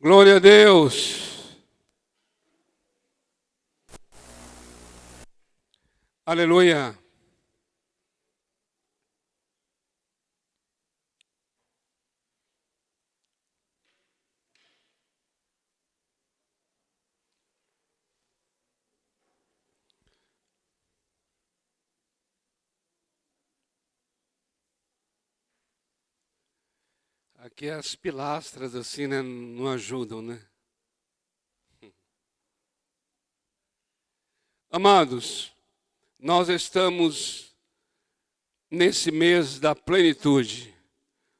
Glória a Deus. Aleluia. Aqui as pilastras assim, né, não ajudam, né? Amados, nós estamos nesse mês da plenitude.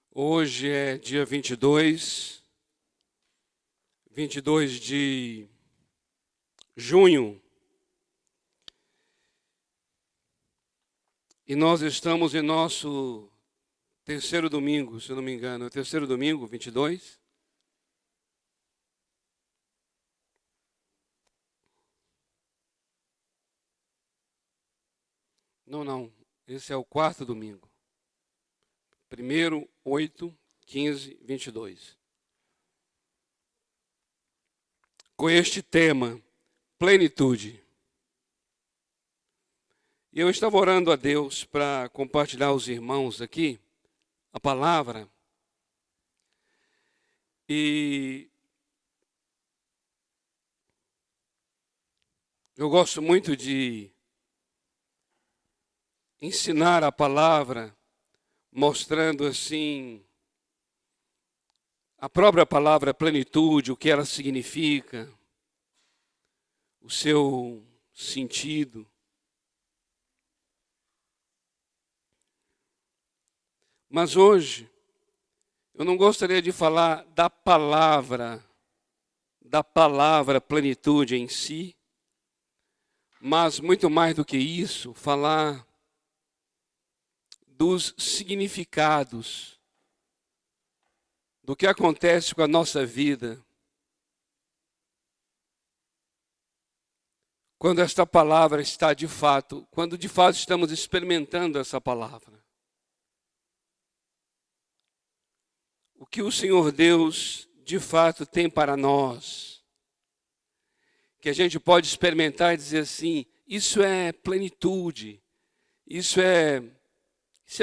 Hoje é dia 22 de junho. E nós estamos em nosso terceiro domingo, se eu não me engano. É o terceiro domingo, 22? Não. Esse é o quarto domingo. 1º, 8, 15, 22. Com este tema, plenitude. E eu estava orando a Deus para compartilhar aos irmãos aqui a palavra. E eu gosto muito de ensinar a palavra, mostrando assim a própria palavra plenitude, o que ela significa, o seu sentido. Mas hoje, eu não gostaria de falar da palavra plenitude em si, mas muito mais do que isso, falar dos significados, do que acontece com a nossa vida, quando esta palavra está de fato, quando de fato estamos experimentando essa palavra. O que o Senhor Deus de fato tem para nós, que a gente pode experimentar e dizer assim, isso é plenitude, isso é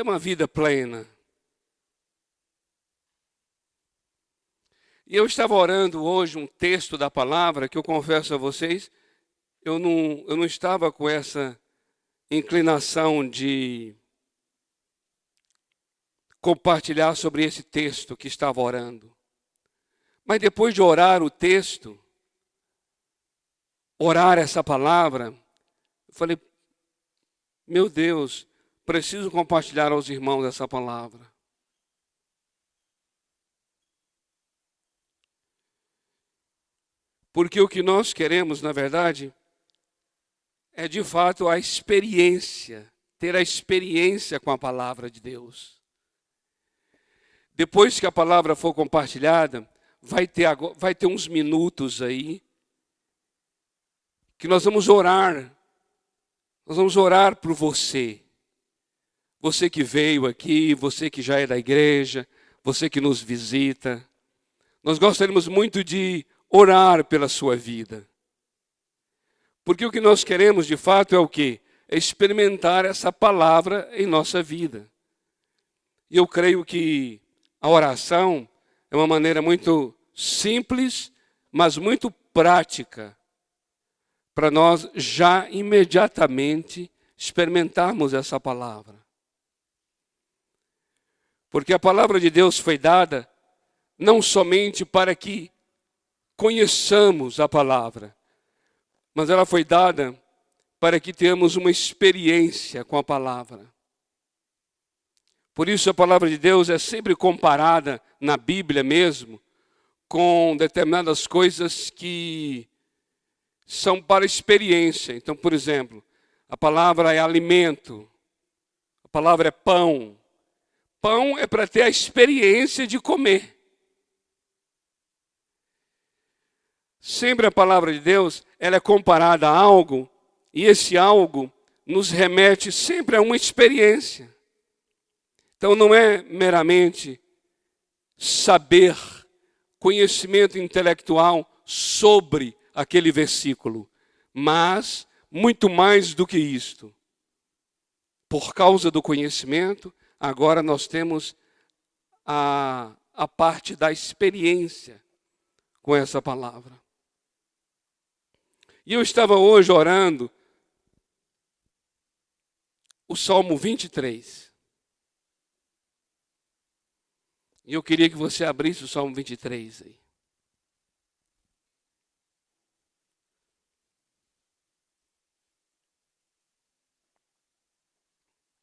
uma vida plena. E eu estava orando hoje um texto da palavra, que eu confesso a vocês, eu não estava com essa inclinação de compartilhar sobre esse texto que estava orando. Mas depois de orar o texto, orar essa palavra, eu falei, meu Deus, preciso compartilhar aos irmãos essa palavra. Porque o que nós queremos, na verdade, é de fato a experiência, ter a experiência com a palavra de Deus. Depois que a palavra for compartilhada, vai ter uns minutos aí, que nós vamos orar por você. Você que veio aqui, você que já é da igreja, você que nos visita. Nós gostaríamos muito de orar pela sua vida. Porque o que nós queremos de fato é o quê? É experimentar essa palavra em nossa vida. E eu creio que a oração é uma maneira muito simples, mas muito prática, para nós já imediatamente experimentarmos essa palavra. Porque a palavra de Deus foi dada não somente para que conheçamos a palavra, mas ela foi dada para que tenhamos uma experiência com a palavra. Por isso a palavra de Deus é sempre comparada na Bíblia mesmo com determinadas coisas que são para experiência. Então, por exemplo, a palavra é alimento, a palavra é pão. Pão é para ter a experiência de comer. Sempre a palavra de Deus, ela é comparada a algo, e esse algo nos remete sempre a uma experiência. Então não é meramente saber conhecimento intelectual sobre aquele versículo, mas muito mais do que isto. Por causa do conhecimento, agora nós temos a parte da experiência com essa palavra. E eu estava hoje orando o Salmo 23. E eu queria que você abrisse o Salmo 23 aí.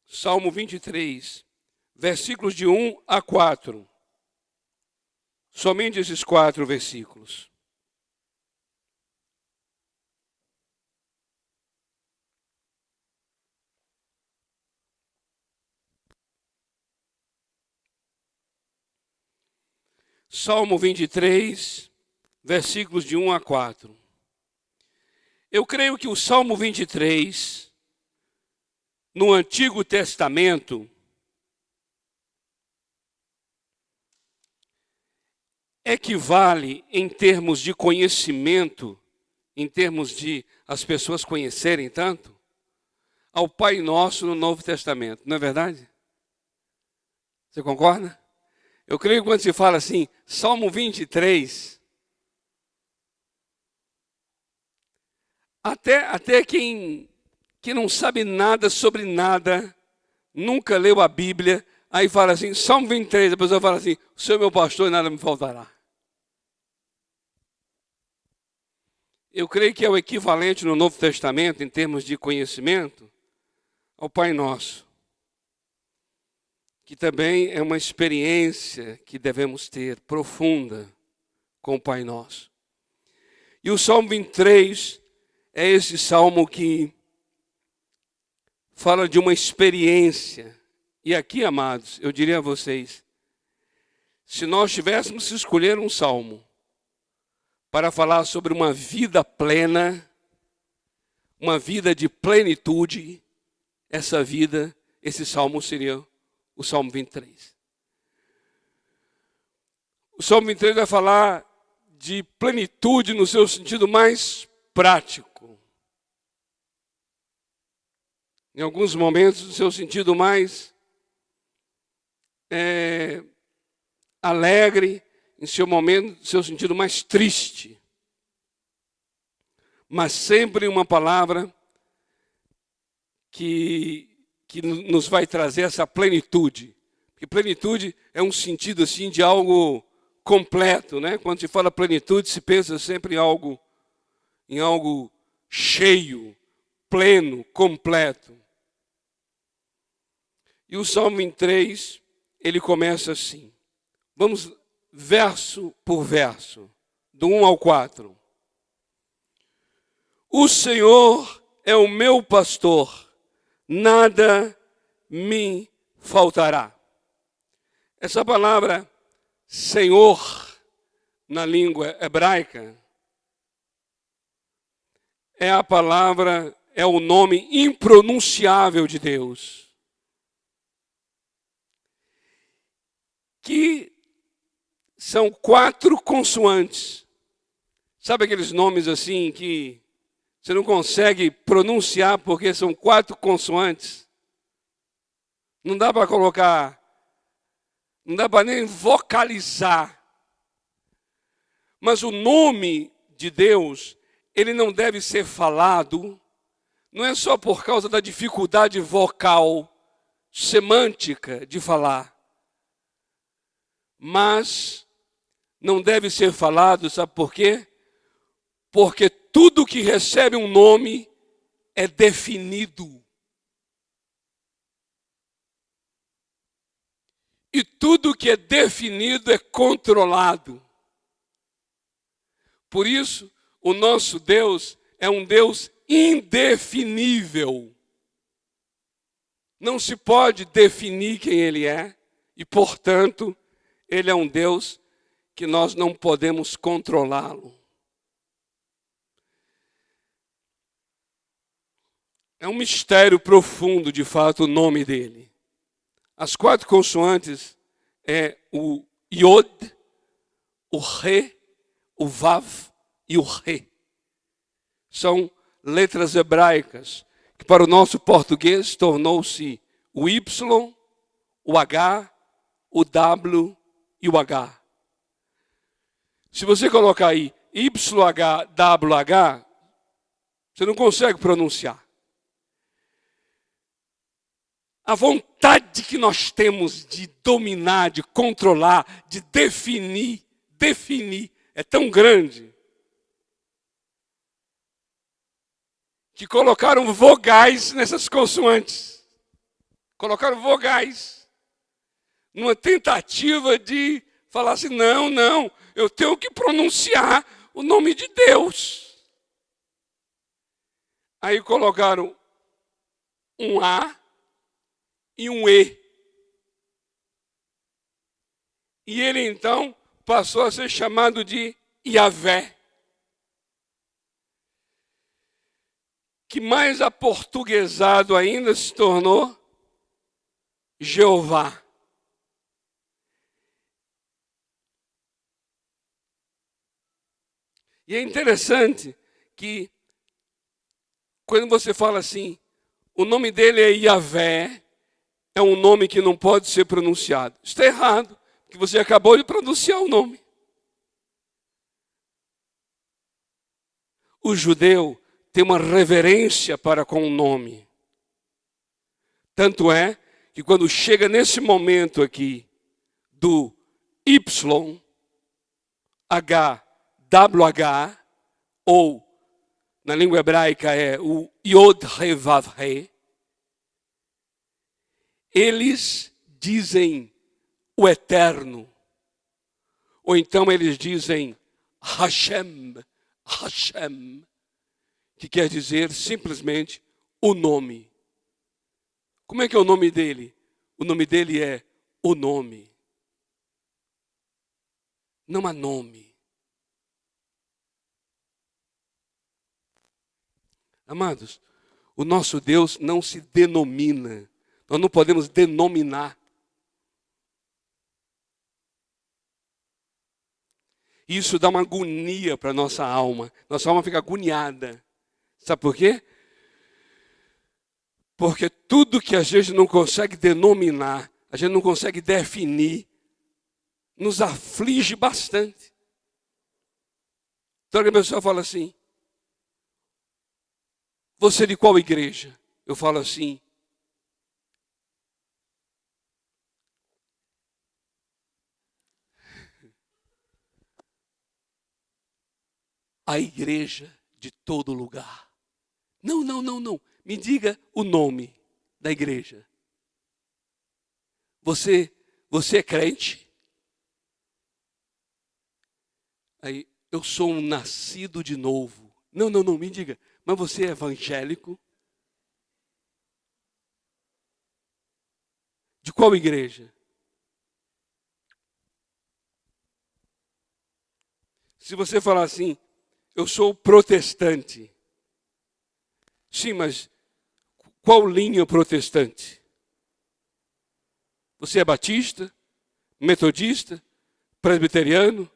Salmo 23, versículos de 1 a 4. Somente esses 4 versículos. Salmo 23, versículos de 1 a 4. Eu creio que o Salmo 23, no Antigo Testamento, equivale em termos de conhecimento, em termos de as pessoas conhecerem tanto, ao Pai Nosso no Novo Testamento, não é verdade? Você concorda? Eu creio que quando se fala assim, Salmo 23, até quem não sabe nada sobre nada, nunca leu a Bíblia, aí fala assim, Salmo 23, a pessoa fala assim, o Senhor é meu pastor e nada me faltará. Eu creio que é o equivalente no Novo Testamento, em termos de conhecimento, ao Pai Nosso, que também é uma experiência que devemos ter profunda com o Pai Nosso. E o Salmo 23 é esse salmo que fala de uma experiência. E aqui, amados, eu diria a vocês, se nós tivéssemos que escolher um salmo para falar sobre uma vida plena, uma vida de plenitude, esse salmo seria o Salmo 23. O Salmo 23 vai falar de plenitude no seu sentido mais prático. Em alguns momentos, no seu sentido mais alegre, em seu sentido mais triste. Mas sempre uma palavra que nos vai trazer essa plenitude. Porque plenitude é um sentido assim de algo completo, né? Quando se fala plenitude, se pensa sempre em algo cheio, pleno, completo. E o Salmo 23, ele começa assim. Vamos verso por verso, do 1 ao 4. O Senhor é o meu pastor, nada me faltará. Essa palavra Senhor, na língua hebraica, é o nome impronunciável de Deus. Que são 4 consoantes. Sabe aqueles nomes assim que você não consegue pronunciar porque são 4 consoantes? Não dá para colocar, não dá para nem vocalizar. Mas o nome de Deus, ele não deve ser falado, não é só por causa da dificuldade vocal, semântica de falar. Mas não deve ser falado, sabe por quê? Porque tudo que recebe um nome é definido. E tudo que é definido é controlado. Por isso, o nosso Deus é um Deus indefinível. Não se pode definir quem Ele é, e, portanto, Ele é um Deus que nós não podemos controlá-lo. É um mistério profundo, de fato, o nome dele. As 4 consoantes é o Yod, o Re, o Vav e o Re. São letras hebraicas, que para o nosso português tornou-se o Y, o H, o W e o H. Se você colocar aí YHWH, você não consegue pronunciar. A vontade que nós temos de dominar, de controlar, de definir, é tão grande que colocaram vogais nessas consoantes. Colocaram vogais numa tentativa de falar assim, não, eu tenho que pronunciar o nome de Deus. Aí colocaram um A e um E. E ele então passou a ser chamado de Yahvé. Que mais aportuguesado ainda se tornou Jeová. E é interessante que quando você fala assim, o nome dele é Yahvé, é um nome que não pode ser pronunciado. Está errado, porque você acabou de pronunciar o nome. O judeu tem uma reverência para com o nome. Tanto é que quando chega nesse momento aqui do Y, H, WH, ou na língua hebraica é o Yod He Vav He, eles dizem o eterno, ou então eles dizem Hashem, que quer dizer simplesmente o nome. Como é que é o nome dele? O nome dele é o nome. Não há nome. Amados, o nosso Deus não se denomina. Nós não podemos denominar. Isso dá uma agonia para a nossa alma. Nossa alma fica agoniada. Sabe por quê? Porque tudo que a gente não consegue denominar, a gente não consegue definir, nos aflige bastante. Então a pessoa fala assim, você é de qual igreja? Eu falo assim, a igreja de todo lugar. Não. Me diga o nome da igreja. Você é crente? Aí, eu sou um nascido de novo. Não, me diga. Mas você é evangélico? De qual igreja? Se você falar assim, eu sou protestante. Sim, mas qual linha protestante? Você é batista, metodista, presbiteriano?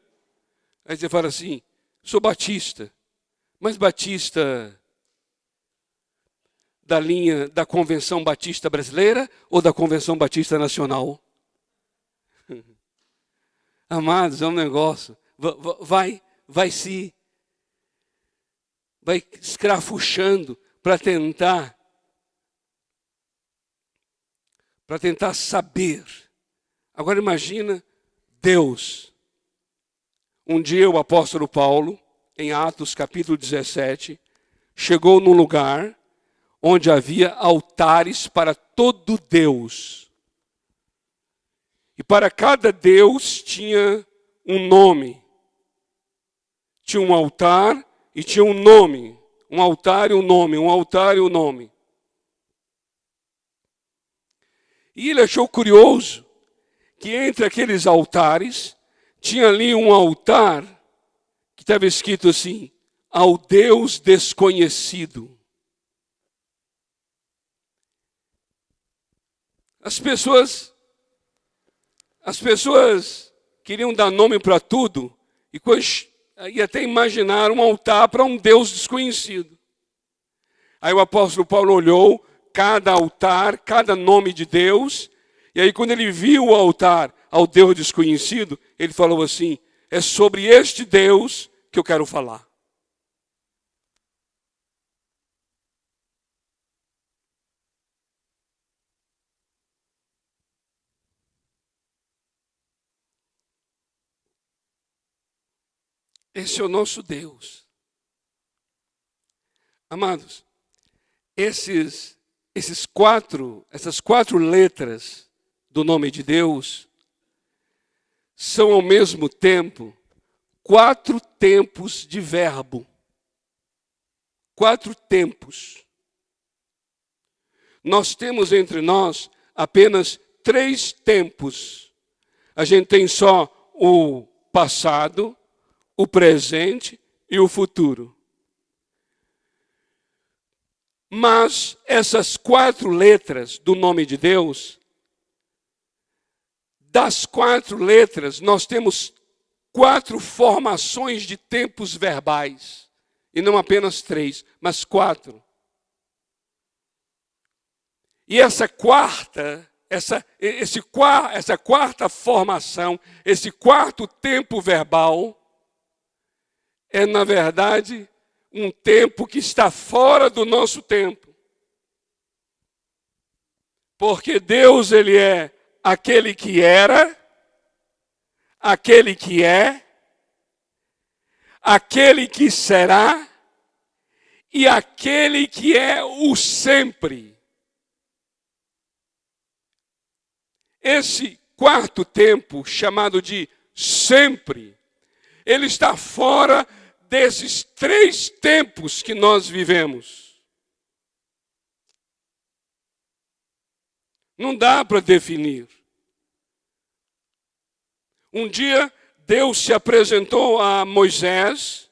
Aí você fala assim, sou batista. Mas batista da linha da Convenção Batista Brasileira ou da Convenção Batista Nacional? Amados, é um negócio. Vai escrafuchando para tentar saber. Agora imagina Deus. Um dia o apóstolo Paulo, em Atos capítulo 17, chegou num lugar onde havia altares para todo Deus. E para cada Deus tinha um nome. Tinha um altar e tinha um nome. Um altar e um nome, um altar e um nome. E ele achou curioso que entre aqueles altares tinha ali um altar que estava escrito assim, ao Deus desconhecido. As pessoas queriam dar nome para tudo, e até imaginar um altar para um Deus desconhecido. Aí o apóstolo Paulo olhou cada altar, cada nome de Deus, e aí quando ele viu o altar ao Deus desconhecido, ele falou assim: é sobre este Deus que eu quero falar. Esse é o nosso Deus. Amados, essas quatro letras do nome de Deus são ao mesmo tempo 4 tempos de verbo. 4 tempos. Nós temos entre nós apenas 3 tempos. A gente tem só o passado, o presente e o futuro. Mas essas 4 letras do nome de Deus, das 4 letras, nós temos 4 formações de tempos verbais. E não apenas 3, mas 4. E essa quarta formação, esse quarto tempo verbal, é, na verdade, um tempo que está fora do nosso tempo. Porque Deus, Ele é aquele que era, aquele que é, aquele que será e aquele que é o sempre. Esse quarto tempo, chamado de sempre, ele está fora desses 3 tempos que nós vivemos. Não dá para definir. Um dia, Deus se apresentou a Moisés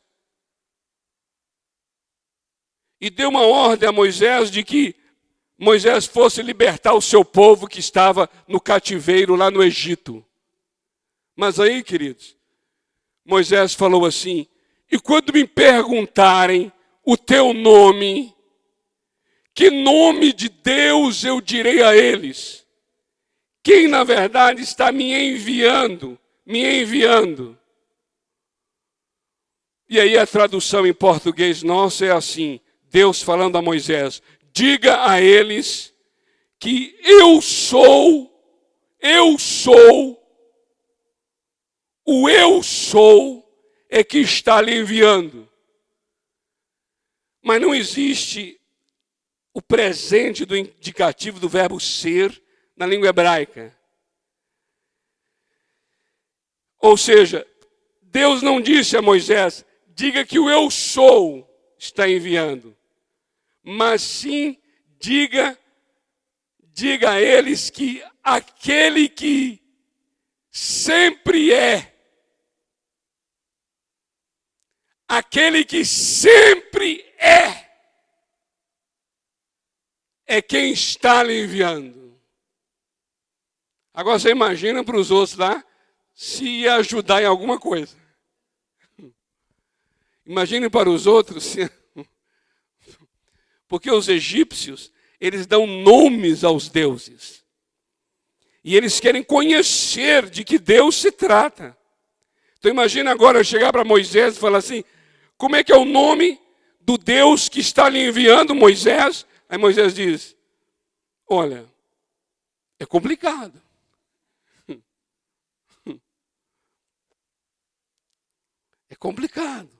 e deu uma ordem a Moisés de que Moisés fosse libertar o seu povo que estava no cativeiro lá no Egito. Mas aí, queridos, Moisés falou assim: e quando me perguntarem o teu nome, que nome de Deus eu direi a eles? Quem, na verdade, está me enviando? E aí a tradução em português nosso é assim: Deus falando a Moisés: diga a eles que eu sou, o eu sou é que está lhe enviando. Mas não existe o presente do indicativo do verbo ser na língua hebraica. Ou seja, Deus não disse a Moisés: diga que o eu sou está enviando. Mas sim, diga a eles que aquele que sempre é, aquele que sempre é quem está lhe enviando. Agora você imagina para os outros lá se ia ajudar em alguma coisa. Imagine para os outros, porque os egípcios, eles dão nomes aos deuses. E eles querem conhecer de que Deus se trata. Então imagina agora eu chegar para Moisés e falar assim: como é que é o nome do Deus que está lhe enviando, Moisés? Aí Moisés diz: olha, é complicado. É complicado.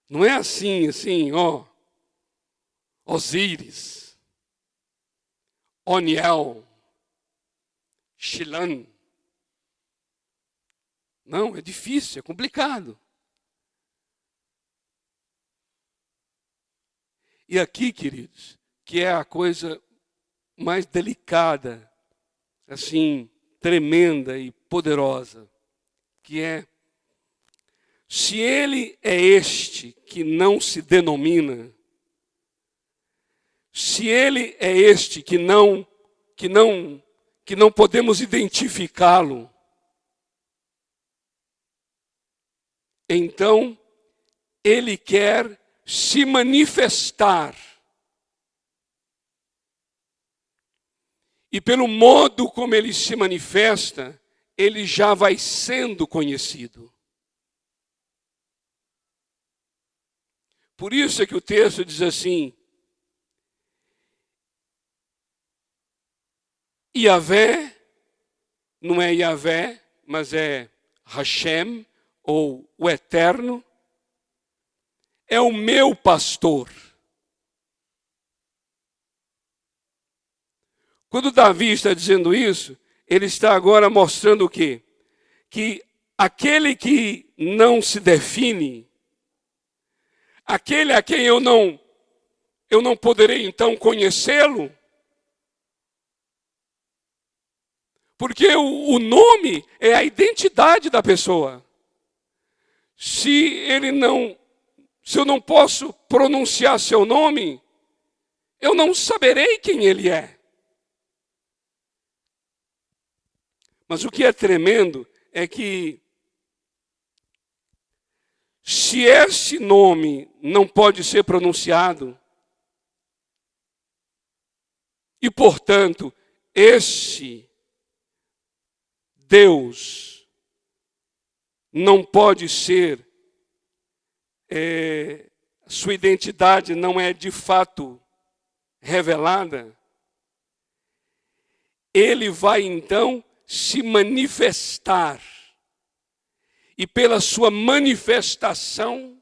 Não é assim, ó. Osíris, Oniel, Shilan. Não, é difícil, é complicado. E aqui, queridos, que é a coisa mais delicada, assim, tremenda e poderosa, que é: se ele é este que não se denomina, se ele é este que não podemos identificá-lo, então ele quer se manifestar. E pelo modo como ele se manifesta, ele já vai sendo conhecido. Por isso é que o texto diz assim: Yahvé, não é Yahvé, mas é Hashem, ou o Eterno, é o meu pastor. Quando Davi está dizendo isso, ele está agora mostrando o quê? Que aquele que não se define, aquele a quem eu não poderei então conhecê-lo, porque o nome é a identidade da pessoa. Se eu não posso pronunciar seu nome, eu não saberei quem ele é. Mas o que é tremendo é que, se esse nome não pode ser pronunciado, e portanto, esse Deus não pode ser, sua identidade não é de fato revelada, ele vai então se manifestar. E pela sua manifestação,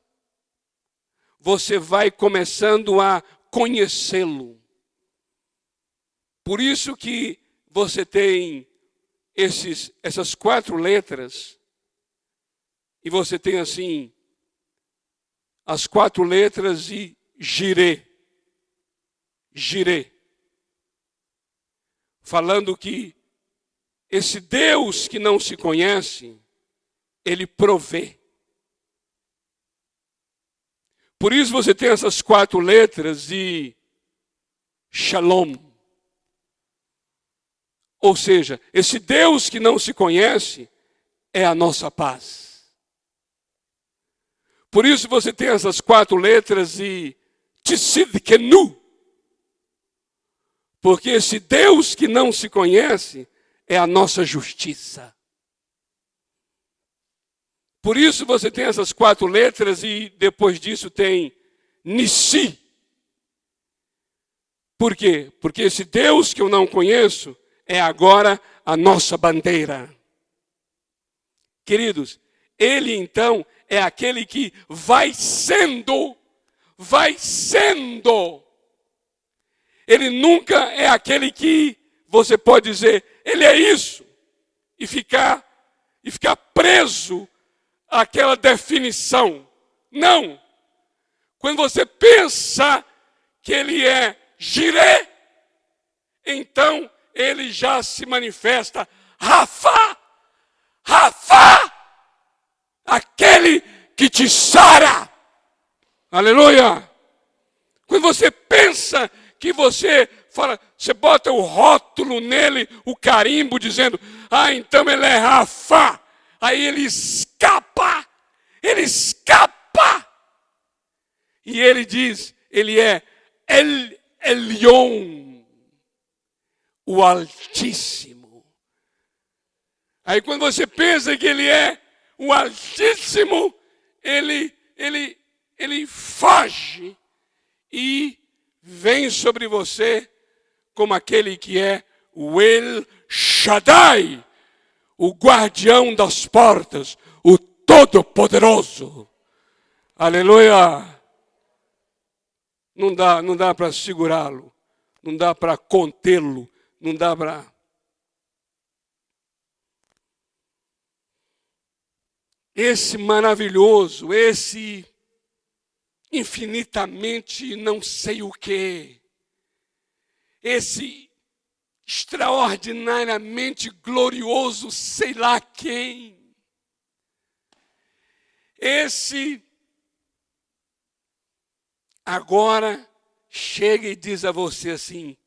você vai começando a conhecê-lo. Por isso que você tem essas 4 letras, e você tem assim, as 4 letras e Jireh. Jireh. Falando que esse Deus que não se conhece, ele provê. Por isso você tem essas 4 letras de Shalom. Ou seja, esse Deus que não se conhece é a nossa paz. Por isso você tem essas 4 letras de Tsidkenu. Porque esse Deus que não se conhece é a nossa justiça. Por isso você tem essas 4 letras e depois disso tem Nissi. Por quê? Porque esse Deus que eu não conheço é agora a nossa bandeira. Queridos, ele então é aquele que vai sendo. Ele nunca é aquele que você pode dizer, ele é isso, e ficar preso àquela definição. Não. Quando você pensa que ele é Jireh, então ele já se manifesta Rafa, aquele que te sara. Aleluia. Quando você pensa que você fala, você bota o rótulo nele, o carimbo, dizendo, então ele é Rafa. Aí ele escapa. E ele diz, ele é El Elyon, o Altíssimo. Aí quando você pensa que ele é o Altíssimo, ele foge e vem sobre você como aquele que é o El Shaddai, o guardião das portas, o Todo-Poderoso. Aleluia! Não dá para segurá-lo, não dá para contê-lo, não dá para... Esse maravilhoso, esse infinitamente não sei o quê, esse extraordinariamente glorioso sei lá quem, esse agora chega e diz a você assim,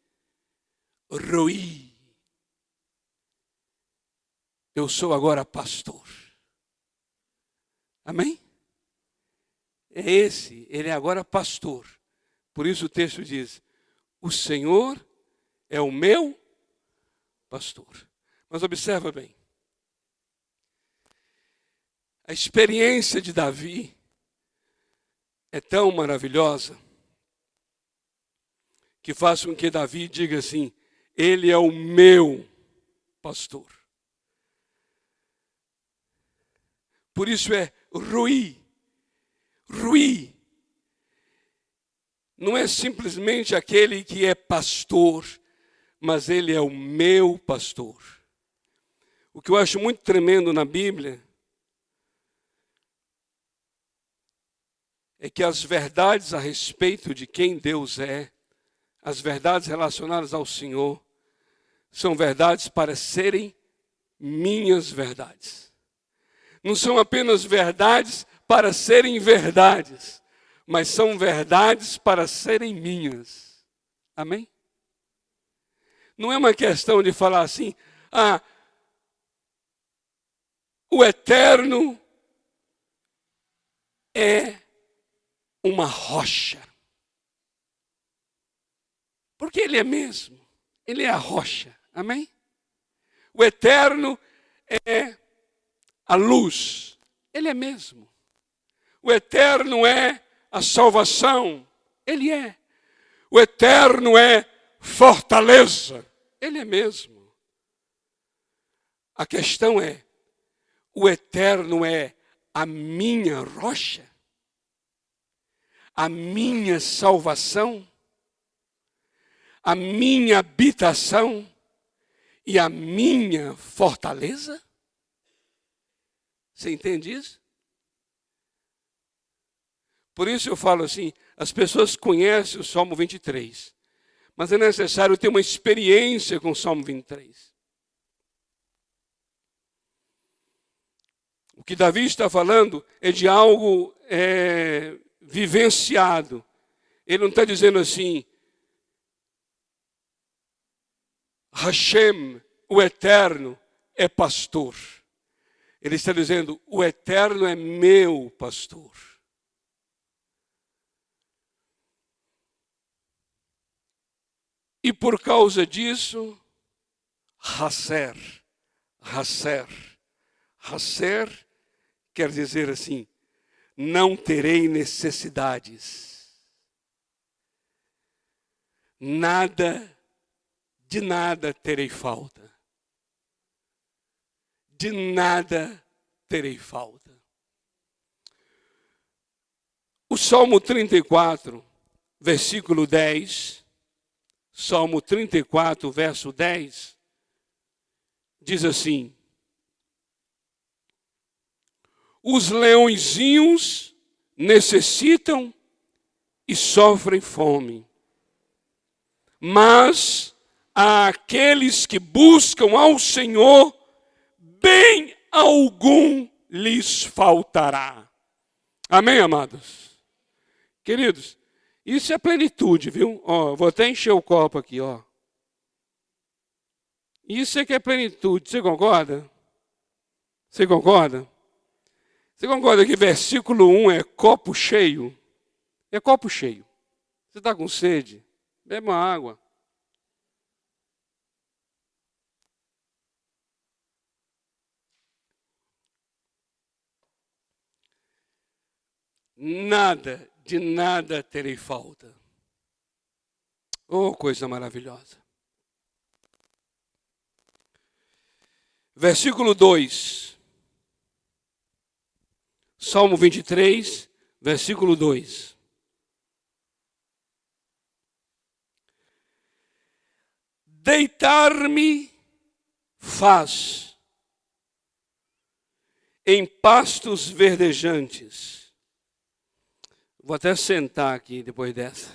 Roi, eu sou agora pastor. Amém? é esse, ele é agora pastor. Por isso o texto diz, o Senhor é o meu pastor. Mas observa bem, a experiência de Davi é tão maravilhosa que faz com que Davi diga assim, ele é o meu pastor. Por isso é Rui. Rui não é simplesmente aquele que é pastor, mas ele é o meu pastor. O que eu acho muito tremendo na Bíblia é que as verdades a respeito de quem Deus é, as verdades relacionadas ao Senhor, são verdades para serem minhas verdades. Não são apenas verdades para serem verdades, mas são verdades para serem minhas. Amém? Não é uma questão de falar assim, o eterno é uma rocha. Porque ele é mesmo. Ele é a rocha. Amém? O eterno é a luz. Ele é mesmo. O eterno é a salvação. Ele é. O eterno é fortaleza. Ele é mesmo. A questão é, o eterno é a minha rocha? A minha salvação? A minha habitação? E a minha fortaleza? Você entende isso? Por isso eu falo assim, as pessoas conhecem o Salmo 23, mas é necessário ter uma experiência com o Salmo 23. O que Davi está falando é de algo vivenciado. Ele não está dizendo assim, Hashem, o Eterno, é pastor. Ele está dizendo, o Eterno é meu pastor. E por causa disso, Hasser quer dizer assim, não terei necessidades. De nada terei falta. De nada terei falta. O Salmo 34, versículo 10, Salmo 34, verso 10, diz assim, os leõezinhos necessitam e sofrem fome, mas àqueles que buscam ao Senhor, bem algum lhes faltará. Amém, amados? Queridos, isso é plenitude, viu? Ó, vou até encher o copo aqui, ó. Isso é que é plenitude, você concorda? Você concorda? Você concorda que versículo 1 é copo cheio? É copo cheio. Você está com sede? Bebe uma água. De nada terei falta. Oh, coisa maravilhosa. Versículo 2. Salmo 23, versículo 2. Deitar-me faz em pastos verdejantes. Vou até sentar aqui depois dessa.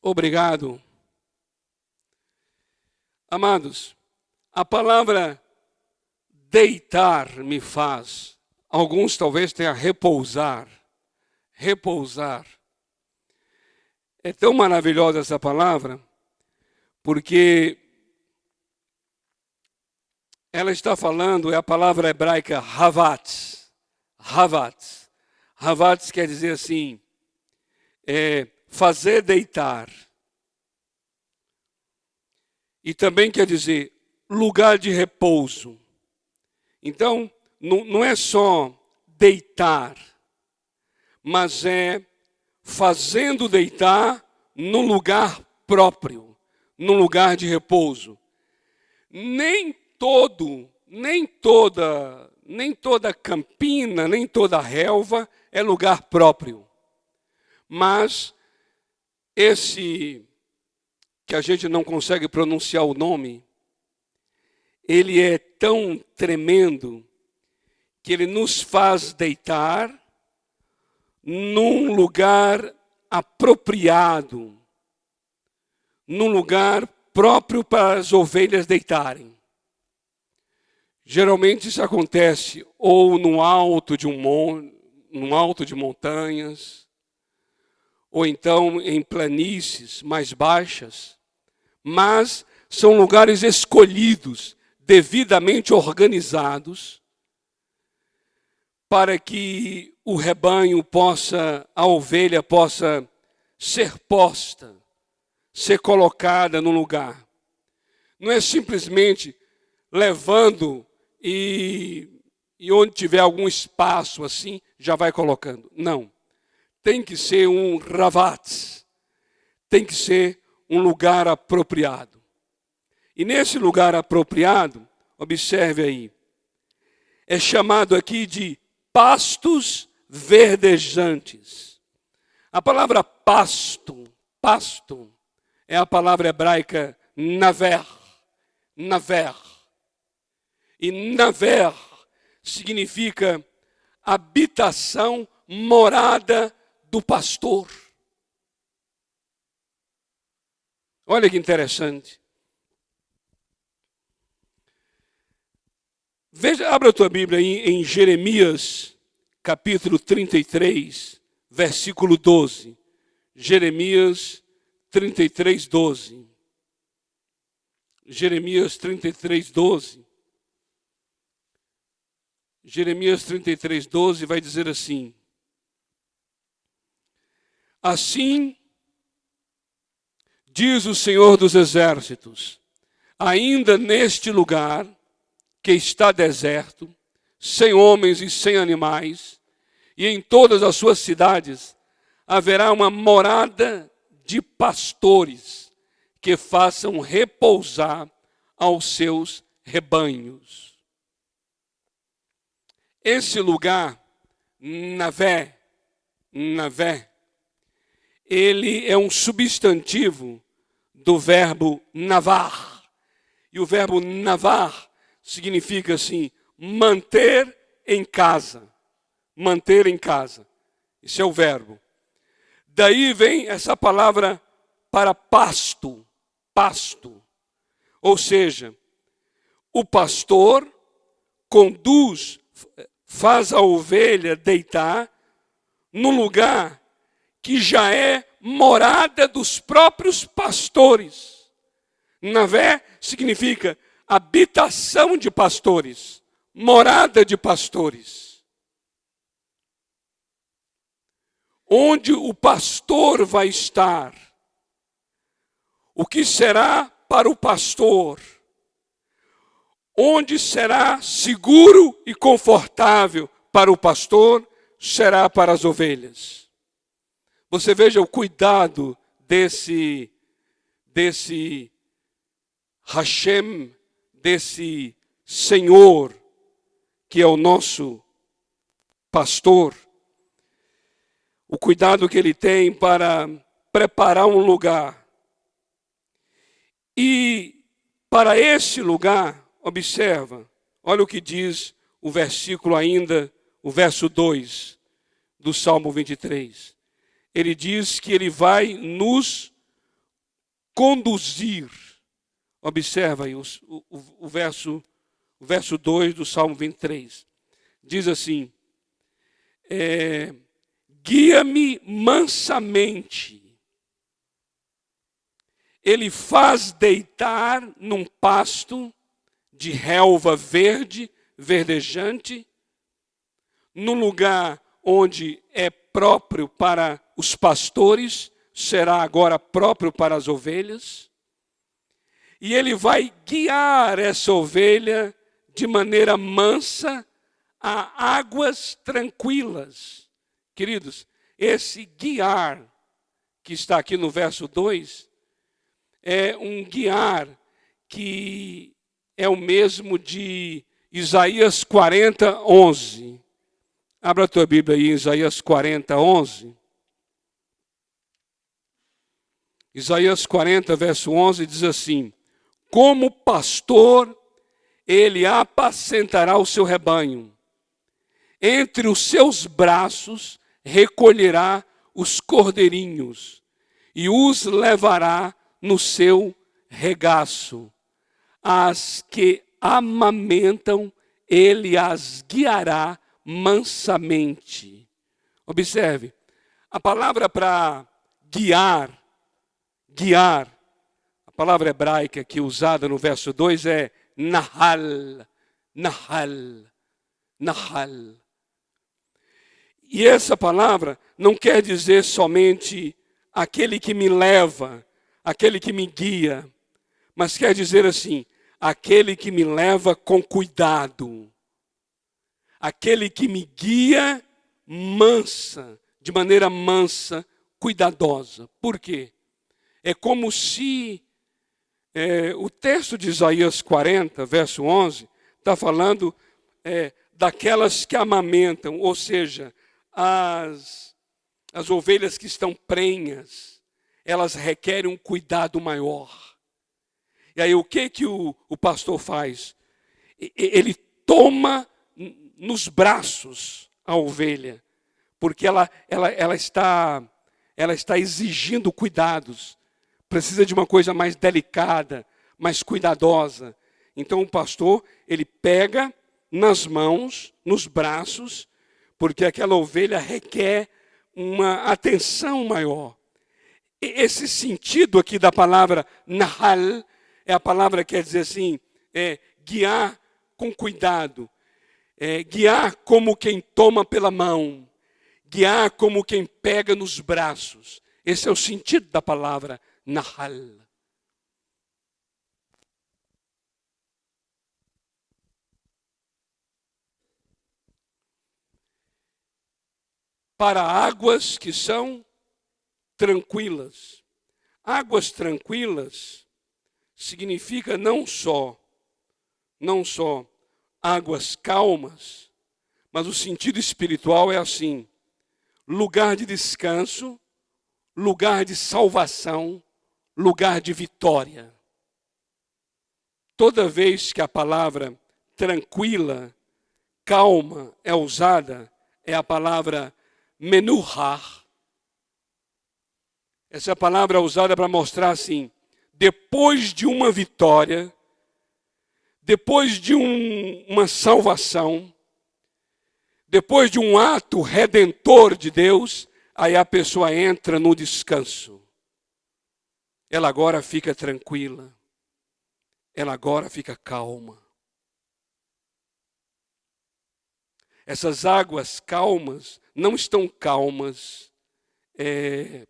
Obrigado. Amados, a palavra deitar me faz, alguns talvez tenham repousar. Repousar. É tão maravilhosa essa palavra, porque ela está falando, é a palavra hebraica havatz. Havatz. Havatz quer dizer assim, fazer deitar. E também quer dizer lugar de repouso. Então, não é só deitar, mas é fazendo deitar no lugar próprio, no lugar de repouso. Nem toda campina, nem toda relva é lugar próprio. Mas esse que a gente não consegue pronunciar o nome, ele é tão tremendo que ele nos faz deitar num lugar apropriado, num lugar próprio para as ovelhas deitarem. Geralmente isso acontece ou no alto de num alto de montanhas, ou então em planícies mais baixas, mas são lugares escolhidos, devidamente organizados, para que o rebanho a ovelha possa ser posta, ser colocada no lugar. Não é simplesmente levando e onde tiver algum espaço assim, já vai colocando. Não. Tem que ser um ravatz. Tem que ser um lugar apropriado. E nesse lugar apropriado, observe aí, é chamado aqui de pastos verdejantes. A palavra pasto é a palavra hebraica naver. E naver significa habitação, morada do pastor. Olha que interessante. Veja, abra a tua Bíblia aí em Jeremias, capítulo 33, versículo 12. Jeremias 33, 12. Jeremias 33, 12. Jeremias 33, 12 vai dizer assim: assim diz o Senhor dos Exércitos, ainda neste lugar que está deserto, sem homens e sem animais, e em todas as suas cidades haverá uma morada de pastores que façam repousar aos seus rebanhos. Esse lugar, navé, ele é um substantivo do verbo navar. E o verbo navar significa assim, manter em casa. Manter em casa. Esse é o verbo. Daí vem essa palavra para pasto. Pasto. Ou seja, o pastor faz a ovelha deitar no lugar que já é morada dos próprios pastores. Navé significa habitação de pastores, morada de pastores. Onde o pastor vai estar, o que será para o pastor, onde será seguro e confortável para o pastor, será para as ovelhas. Você veja o cuidado desse Hashem, desse Senhor, que é o nosso pastor. O cuidado que ele tem para preparar um lugar. E para esse lugar, observa, olha o que diz o versículo ainda, o verso 2 do Salmo 23. Ele diz que ele vai nos conduzir. Observa aí o verso 2 do Salmo 23. Diz assim, guia-me mansamente. Ele faz deitar num pasto de relva verde, verdejante, no lugar onde é próprio para os pastores, será agora próprio para as ovelhas. E ele vai guiar essa ovelha de maneira mansa a águas tranquilas. Queridos, esse guiar que está aqui no verso 2 é um guiar que é o mesmo de Isaías 40, 11. Abra a tua Bíblia aí, Isaías 40, 11. Isaías 40, verso 11, diz assim: como pastor, ele apacentará o seu rebanho. Entre os seus braços recolherá os cordeirinhos e os levará no seu regaço. As que amamentam, ele as guiará mansamente. Observe, a palavra para guiar, a palavra hebraica aqui usada no verso 2 é nahal, nahal, nahal. E essa palavra não quer dizer somente aquele que me leva, aquele que me guia, mas quer dizer assim, aquele que me leva com cuidado, aquele que me guia de maneira mansa, cuidadosa. Por quê? É como se o texto de Isaías 40, verso 11, está falando daquelas que amamentam, ou seja, as ovelhas que estão prenhas, elas requerem um cuidado maior. E aí o que o pastor faz? Ele toma nos braços a ovelha, porque ela está exigindo cuidados, precisa de uma coisa mais delicada, mais cuidadosa. Então o pastor, ele pega nas mãos, nos braços, porque aquela ovelha requer uma atenção maior. Esse sentido aqui da palavra nahal, é a palavra que quer dizer assim, guiar com cuidado, guiar como quem toma pela mão, guiar como quem pega nos braços. Esse é o sentido da palavra nahal. Para águas que são tranquilas. Águas tranquilas significa não só águas calmas, mas o sentido espiritual é assim: lugar de descanso, lugar de salvação, lugar de vitória. Toda vez que a palavra tranquila, calma é usada, é a palavra menuhar. Essa palavra é usada para mostrar assim, depois de uma vitória, depois de uma salvação, depois de um ato redentor de Deus, aí a pessoa entra no descanso. Ela agora fica tranquila. Ela agora fica calma. Essas águas calmas não estão calmas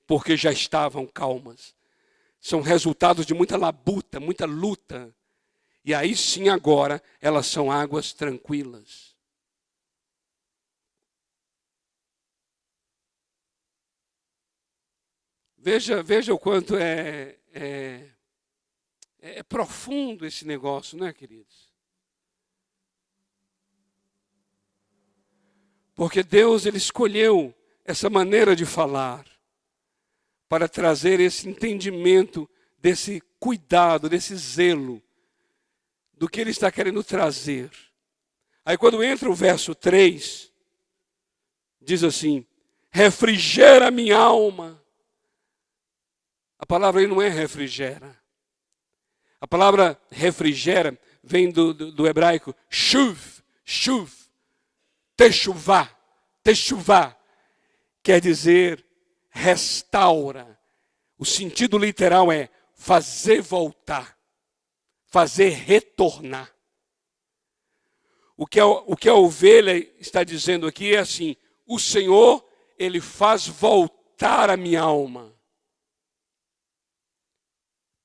porque já estavam calmas. São resultados de muita labuta, muita luta. E aí sim agora elas são águas tranquilas. Veja o quanto é profundo esse negócio, né, queridos? Porque Deus, ele escolheu essa maneira de falar para trazer esse entendimento, desse cuidado, desse zelo, do que ele está querendo trazer. Aí quando entra o verso 3, diz assim, refrigera minha alma. A palavra aí não é refrigera. A palavra refrigera vem do hebraico shuv, techuvá, quer dizer restaura. O sentido literal é fazer voltar, fazer retornar. o que a ovelha está dizendo aqui é assim: o Senhor, Ele faz voltar a minha alma.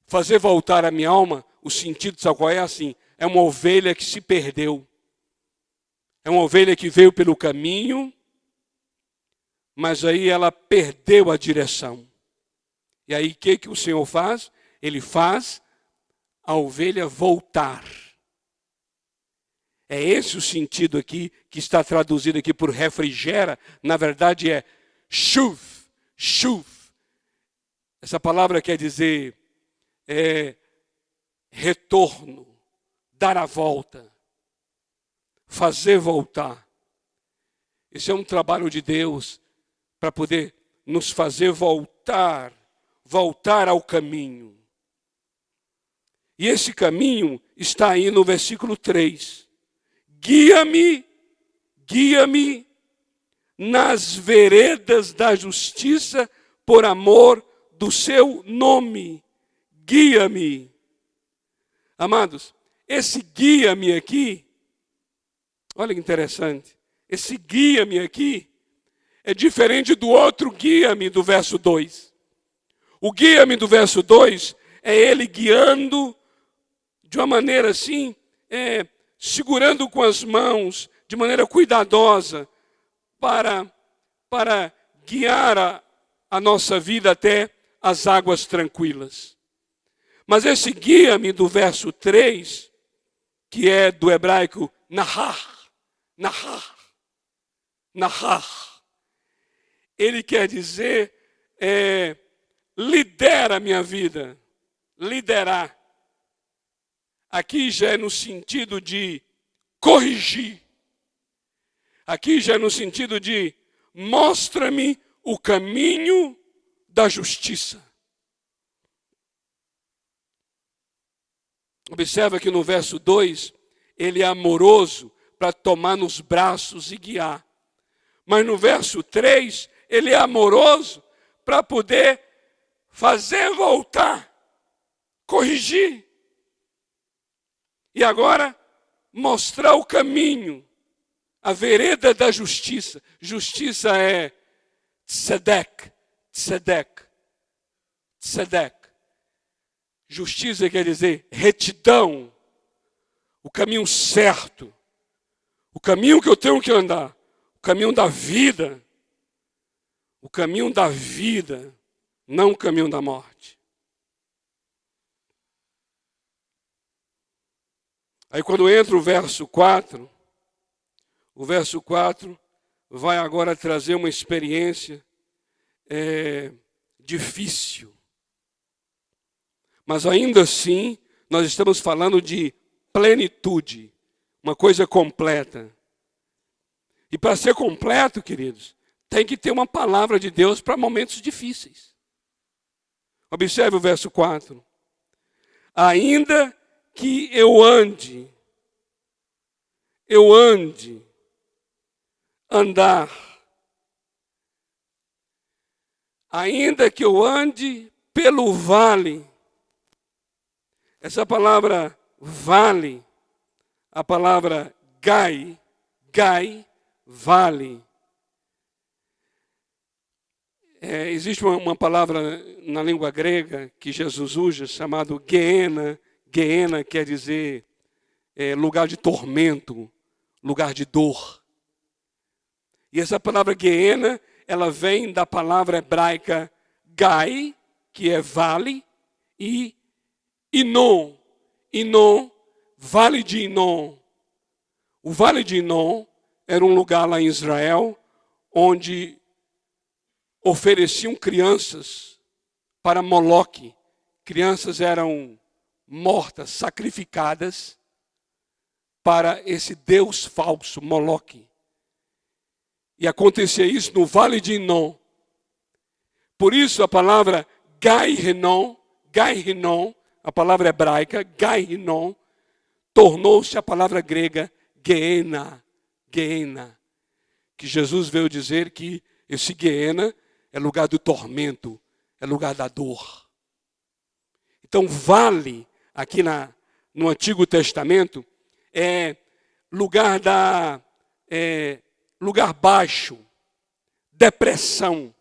Fazer voltar a minha alma, o sentido, sabe qual é? Assim, é uma ovelha que se perdeu. É uma ovelha que veio pelo caminho, mas aí ela perdeu a direção. E aí o que o Senhor faz? Ele faz a ovelha voltar. É esse o sentido aqui, que está traduzido aqui por refrigera. Na verdade é shuv, shuv. Essa palavra quer dizer retorno, dar a volta, fazer voltar. Esse é um trabalho de Deus para poder nos fazer voltar ao caminho. E esse caminho está aí no versículo 3. Guia-me nas veredas da justiça por amor do seu nome. Guia-me. Amados, esse guia-me aqui, olha que interessante. Esse guia-me aqui é diferente do outro guia-me do verso 2. O guia-me do verso 2 é ele guiando de uma maneira assim, segurando com as mãos, de maneira cuidadosa, para guiar a nossa vida até as águas tranquilas. Mas esse guia-me do verso 3, que é do hebraico nahar, ele quer dizer, lidera a minha vida, liderar. Aqui já é no sentido de corrigir. Aqui já é no sentido de mostra-me o caminho da justiça. Observa que no verso 2, ele é amoroso para tomar nos braços e guiar. Mas no verso 3, ele é amoroso para poder fazer voltar, corrigir. E agora, mostrar o caminho, a vereda da justiça. Justiça é tzedek. Justiça quer dizer retidão, o caminho certo, o caminho que eu tenho que andar, o caminho da vida, não o caminho da morte. Aí quando entra o verso 4 vai agora trazer uma experiência difícil. Mas ainda assim, nós estamos falando de plenitude, uma coisa completa. E para ser completo, queridos, tem que ter uma palavra de Deus para momentos difíceis. Observe o verso 4. Ainda que eu ande, andar. Ainda que eu ande pelo vale. Essa palavra vale, a palavra gai, vale. Existe uma palavra na língua grega que Jesus usa, chamado Geena. Geena quer dizer lugar de tormento, lugar de dor. E essa palavra Geena, ela vem da palavra hebraica gai, que é vale, e Inom, Vale de Inom. O Vale de Inom era um lugar lá em Israel onde ofereciam crianças para Moloque. Crianças eram mortas, sacrificadas para esse deus falso, Moloque. E acontecia isso no Vale de Inom. Por isso a palavra Gai Rinom, a palavra hebraica, Gai-Rinom, tornou-se a palavra grega Geena, que Jesus veio dizer que esse Geena é lugar do tormento, é lugar da dor. Então, vale, aqui no Antigo Testamento, é lugar lugar baixo, depressão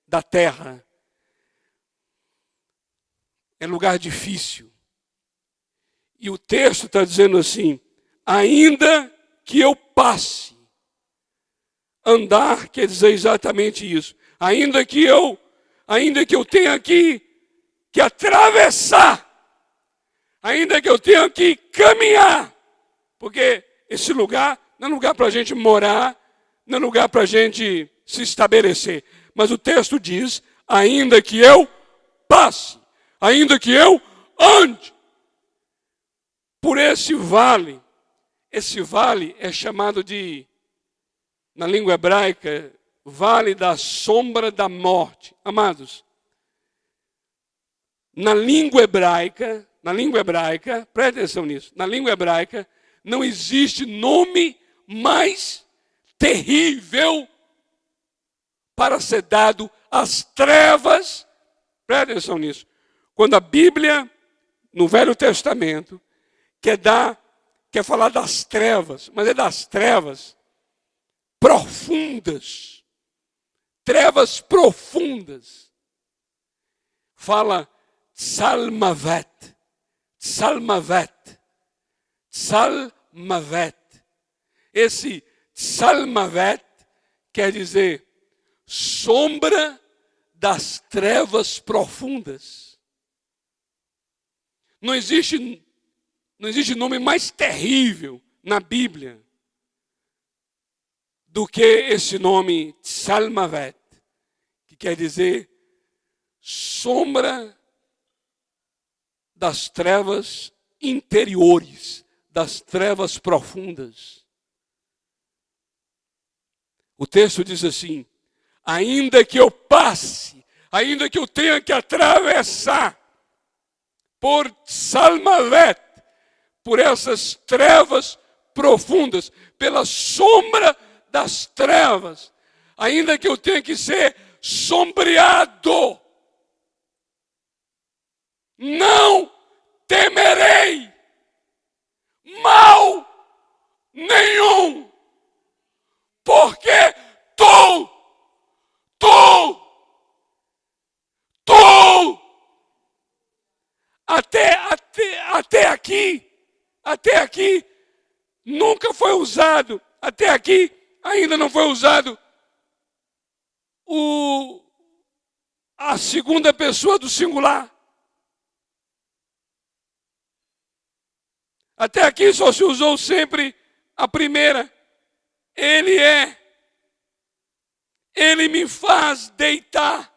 da terra. É lugar difícil. E o texto está dizendo assim: ainda que eu passe. Andar quer dizer exatamente isso. Ainda que eu tenha que atravessar, ainda que eu tenha que caminhar, porque esse lugar não é lugar para a gente morar, não é lugar para a gente se estabelecer. Mas o texto diz: ainda que eu passe, ainda que eu ande por esse vale é chamado de, na língua hebraica, vale da sombra da morte. Amados, na língua hebraica, preste atenção nisso, na língua hebraica não existe nome mais terrível para ser dado às trevas. Preste atenção nisso. Quando a Bíblia, no Velho Testamento, quer falar das trevas, mas é das trevas profundas. Trevas profundas. Fala Tsalmavet. Esse Tsalmavet quer dizer sombra das trevas profundas. Não existe nome mais terrível na Bíblia do que esse nome Tsalmavet, que quer dizer sombra das trevas interiores, das trevas profundas. O texto diz assim: ainda que eu passe, ainda que eu tenha que atravessar por Tsalmavet, por essas trevas profundas, pela sombra das trevas, ainda que eu tenha que ser sombreado, não temerei mal nenhum, porque tu até aqui nunca foi usado, até aqui ainda não foi usado a segunda pessoa do singular. Até aqui só se usou sempre a primeira. Ele me faz deitar.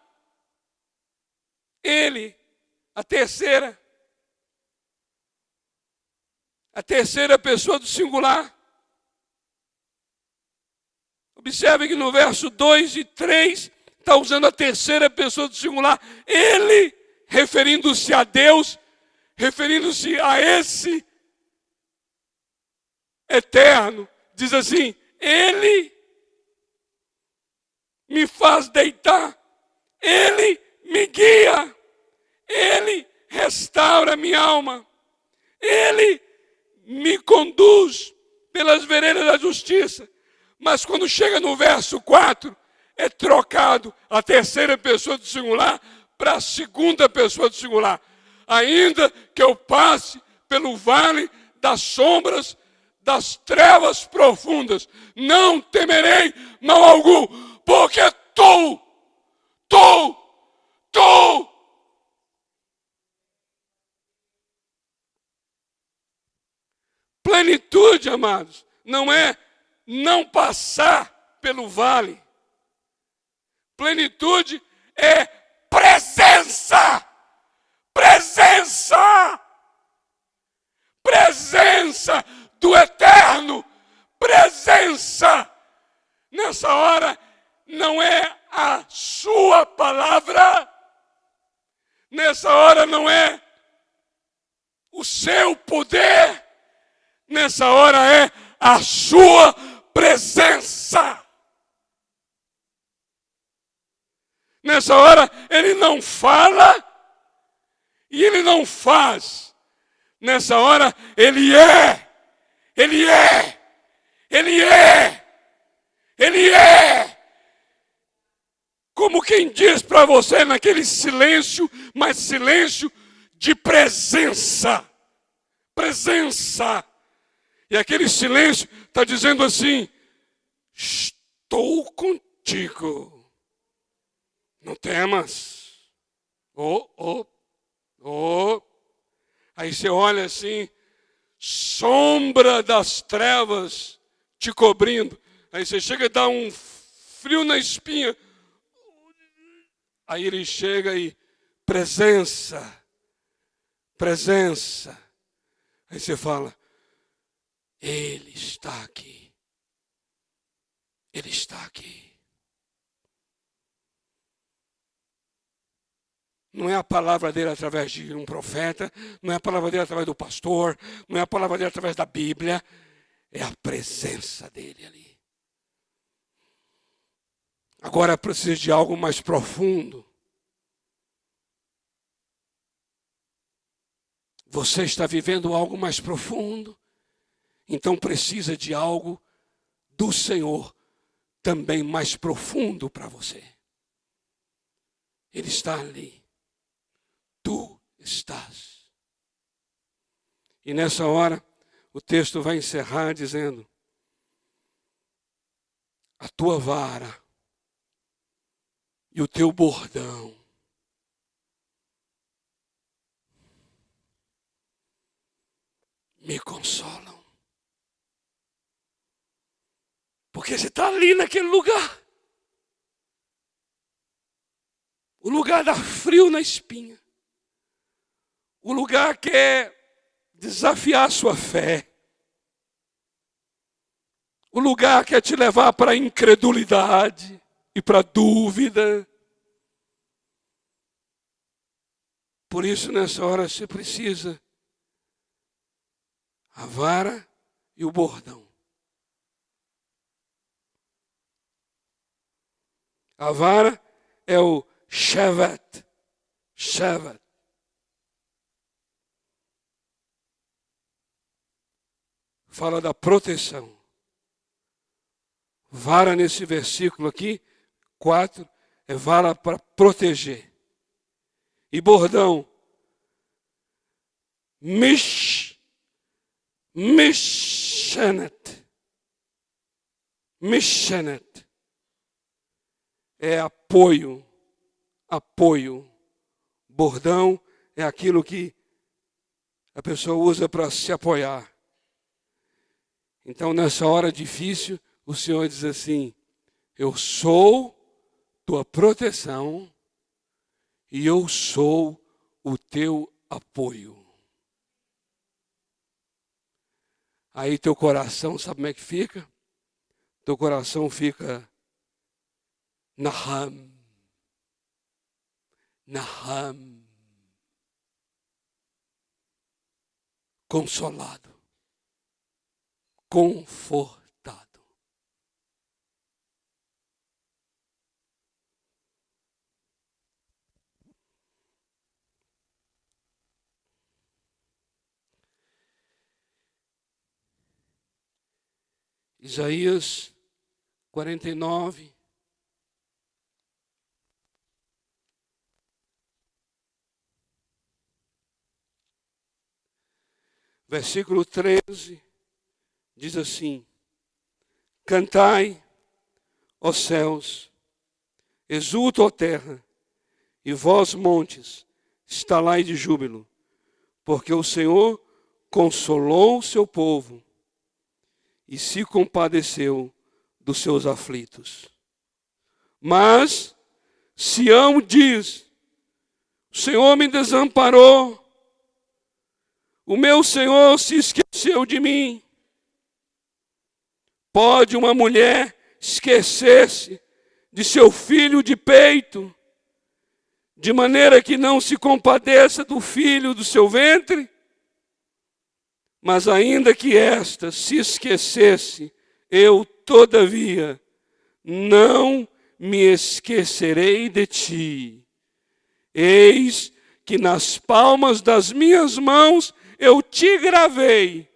Ele, a terceira pessoa do singular. Observe que no verso 2 e 3 está usando a terceira pessoa do singular. Ele, referindo-se a Deus, referindo-se a esse eterno, diz assim: ele me faz deitar, ele me guia, ele restaura minha alma, ele me conduz pelas veredas da justiça. Mas quando chega no verso 4, é trocado a terceira pessoa do singular para a segunda pessoa do singular. Ainda que eu passe pelo vale das sombras das trevas profundas, não temerei mal algum, porque tu. Plenitude, amados, não é não passar pelo vale. Plenitude é presença. Presença do eterno. Presença. Nessa hora não é a sua palavra. Nessa hora não é o seu poder. Nessa hora é a sua presença. Nessa hora ele não fala e ele não faz. Nessa hora, Ele é. Ele é. Ele é. Ele é. Como quem diz para você naquele silêncio, mas silêncio de presença. Presença. E aquele silêncio está dizendo assim: estou contigo. Não temas. Aí você olha assim, sombra das trevas te cobrindo. Aí você chega e dá um frio na espinha. Aí ele chega e presença. Presença. Aí você fala: Ele está aqui. Ele está aqui. Não é a palavra dele através de um profeta, não é a palavra dele através do pastor, não é a palavra dele através da Bíblia, é a presença dele ali. Agora precisa de algo mais profundo. Você está vivendo algo mais profundo, então precisa de algo do Senhor também mais profundo para você. Ele está ali. Tu estás. E nessa hora, o texto vai encerrar dizendo: a tua vara e o teu bordão me consolam. Porque você está ali naquele lugar. O lugar dá frio na espinha. O lugar quer desafiar a sua fé. O lugar quer te levar para a incredulidade e para a dúvida. Por isso, nessa hora, você precisa a vara e o bordão. A vara é o Shevet. Shevet. Fala da proteção. Vara nesse versículo aqui, 4, é vara para proteger. E bordão, Mishenet. Mishenet. É apoio. Apoio. Bordão é aquilo que a pessoa usa para se apoiar. Então, nessa hora difícil, o Senhor diz assim: eu sou tua proteção e eu sou o teu apoio. Aí teu coração, sabe como é que fica? Teu coração fica Naham. Naham. Consolado. Confortado. Isaías 49. Versículo 13. Diz assim: cantai, ó céus, exulta, ó terra, e vós, montes, estalai de júbilo, porque o Senhor consolou o seu povo e se compadeceu dos seus aflitos. Mas Sião diz: o Senhor me desamparou, o meu Senhor se esqueceu de mim. Pode uma mulher esquecer-se de seu filho de peito, de maneira que não se compadeça do filho do seu ventre? Mas ainda que esta se esquecesse, eu, todavia, não me esquecerei de ti. Eis que nas palmas das minhas mãos eu te gravei,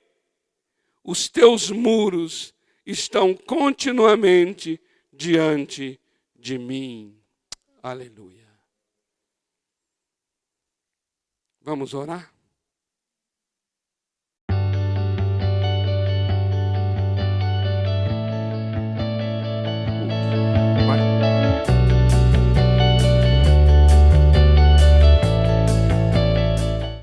os teus muros estão continuamente diante de mim. Aleluia. Vamos orar?